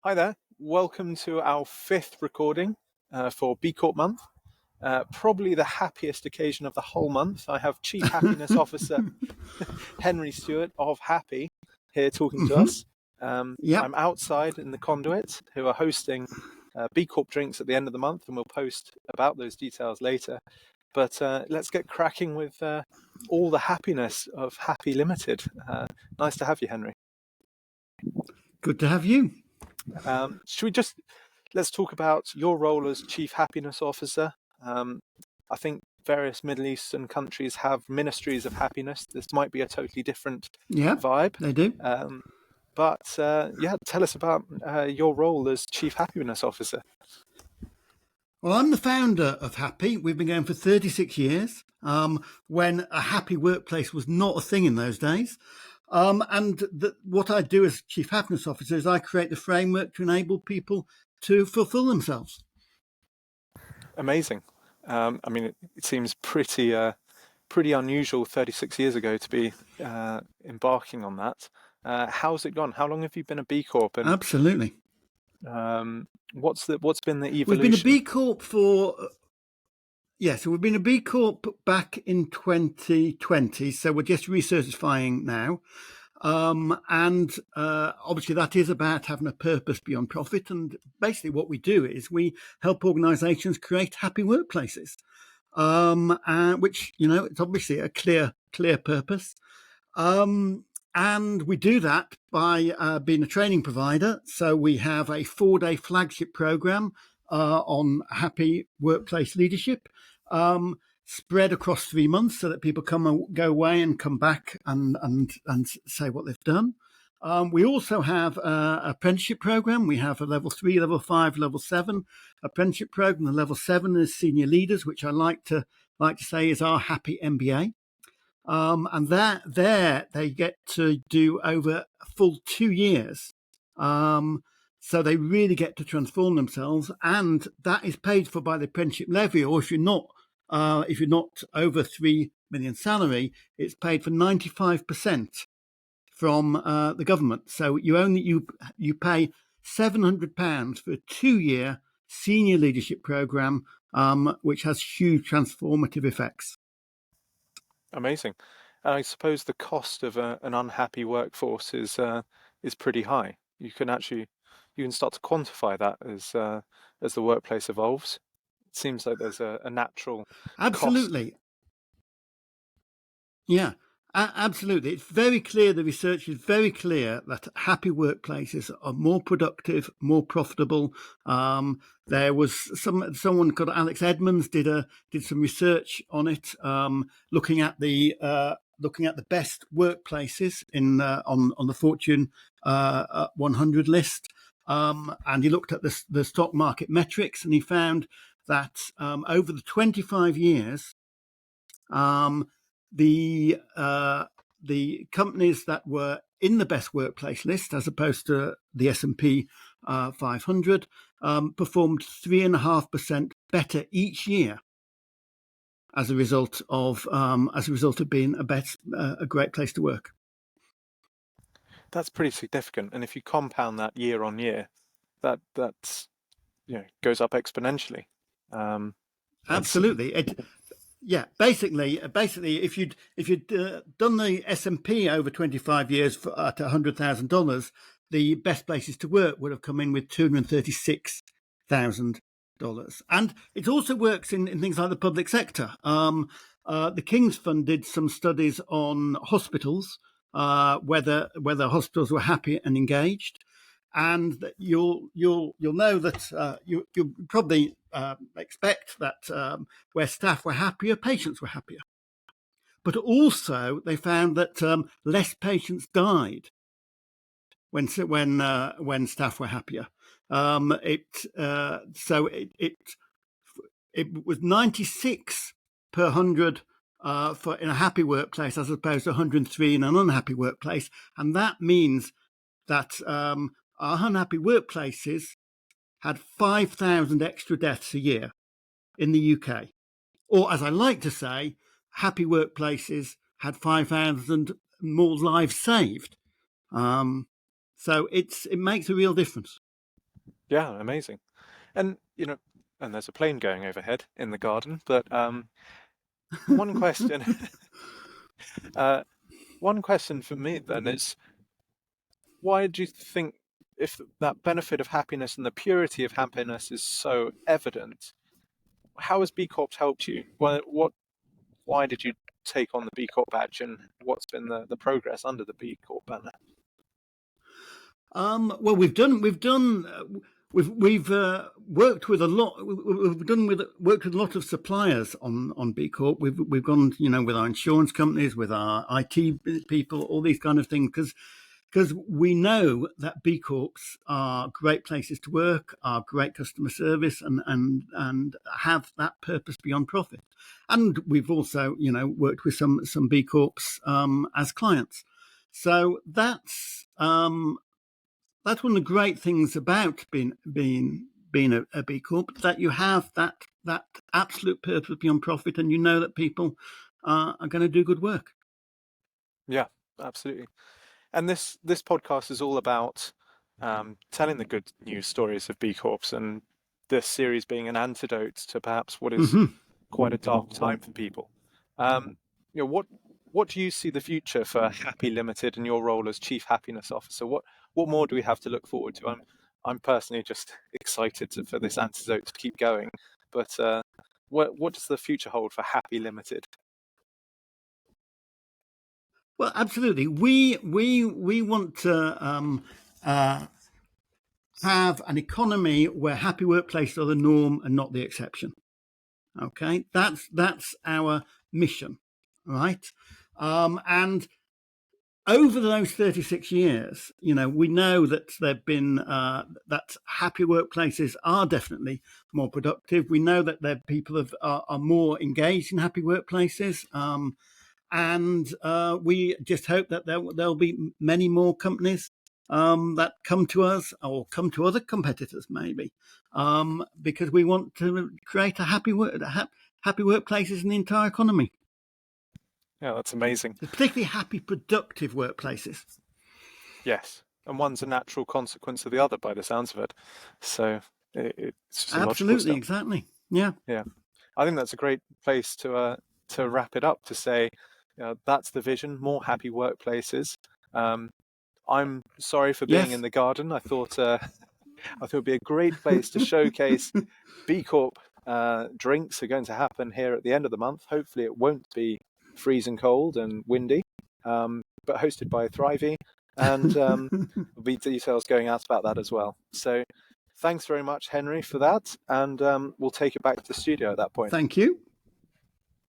Hi there. Welcome to our fifth recording for B Corp Month. Probably the happiest occasion of the whole month. I have Chief Happiness Officer Henry Stewart of Happy here talking to us. Yep. I'm outside in the conduit who are hosting B Corp drinks at the end of the month, and we'll post about those details later. But let's get cracking with all the happiness of Happy Limited. Nice to have you, Henry. Good to have you. Let's talk about your role as Chief Happiness Officer. I think various Middle Eastern countries have ministries of happiness. This might be a totally different vibe. They do. But tell us about your role as Chief Happiness Officer. Well, I'm the founder of Happy. We've been going for 36 years, when a happy workplace was not a thing in those days. What I do as Chief Happiness Officer is I create the framework to enable people to fulfill themselves. Amazing. It seems pretty unusual 36 years ago to be embarking on that. How's it gone? How long have you been a B Corp? And, Absolutely. What's been the evolution? We've been a B Corp we've been a B Corp back in 2020, so we're just recertifying now. Obviously that is about having a purpose beyond profit. And basically what we do is we help organizations create happy workplaces, which, it's obviously a clear purpose. And we do that by being a training provider. So we have a 4-day flagship program on happy workplace leadership, spread across 3 months so that people go away and come back and say what they've done. We also have an apprenticeship program. We have a level 3, level 5, level 7 apprenticeship program. The level 7 is senior leaders, which I like to say is our happy MBA. And there they get to do over a full 2 years. So they really get to transform themselves, and that is paid for by the apprenticeship levy. Or if you're not over 3 million salary, it's paid for 95% from the government. So you pay £700 for a 2-year senior leadership program, which has huge transformative effects. Amazing. I suppose the cost of an unhappy workforce is pretty high. You can start to quantify that as the workplace evolves. It seems like there's a natural absolutely cost. Yeah, absolutely. It's very clear. The research is very clear that happy workplaces are more productive, more profitable. There was someone called Alex Edmonds did some research on it, looking at the best workplaces on the Fortune 100 list, and he looked at the stock market metrics, and he found that over the 25 years, the companies that were in the best workplace list, as opposed to the S&P 500, performed 3.5% better each year as a result of being a great place to work. That's pretty significant, and if you compound that year on year, that's goes up exponentially. Absolutely. Basically, if you'd done the S&P over 25 years at $100,000, the best places to work would have come in with $236,000. And it also works in things like the public sector. The King's Fund did some studies on hospitals, whether hospitals were happy and engaged. And you'll know that you'll probably expect that where staff were happier, patients were happier. But also, they found that less patients died when staff were happier. It was 96 per 100 in a happy workplace, as opposed to 103 in an unhappy workplace, and that means that our unhappy workplaces had 5,000 extra deaths a year in the UK. Or, as I like to say, happy workplaces had 5,000 more lives saved. So it makes a real difference. Yeah, amazing. And and there's a plane going overhead in the garden. But one question, uh, one question for me then is, why do you think, if that benefit of happiness and the purity of happiness is so evident, how has B Corp helped you? Why did you take on the B Corp badge, and what's been the progress under the B Corp banner? Well, we've worked with a lot. Worked with a lot of suppliers on B Corp. We've gone, with our insurance companies, with our IT people, all these kind of things, because we know that B Corps are great places to work, are great customer service, and have that purpose beyond profit. And we've also, worked with some B Corps as clients. So that's one of the great things about being a B Corp, that you have that absolute purpose beyond profit, and you know that people are going to do good work. Yeah, absolutely. And this podcast is all about telling the good news stories of B Corps, and this series being an antidote to perhaps what is Mm-hmm. quite a dark time for people. Um, what do you see the future for Happy Limited and your role as Chief Happiness Officer? What more do we have to look forward to? I'm personally just excited for this antidote to keep going. But what does the future hold for Happy Limited? Well, absolutely. We want to uh, have an economy where happy workplaces are the norm and not the exception. Okay, that's our mission, right? And over those 36 years, we know that there've been that happy workplaces are definitely more productive. We know that people are more engaged in happy workplaces. And we just hope that there'll be many more companies that come to us or come to other competitors, maybe, because we want to create happy workplaces in the entire economy, Yeah, that's amazing. particularly happy, productive workplaces. Yes, and one's a natural consequence of the other, by the sounds of it. So it's just a logical Absolutely, step. exactly. Yeah. Yeah, I think that's a great place to wrap it up. To say, that's the vision: more happy workplaces. Um, I'm sorry for being in Yes. the garden. I thought it'd be a great place to showcase B Corp drinks are going to happen here at the end of the month. Hopefully, it won't be freezing cold and windy, but hosted by Thrivey, and there'll be details going out about that as well. So, thanks very much, Henry, for that, and we'll take it back to the studio at that point. Thank you.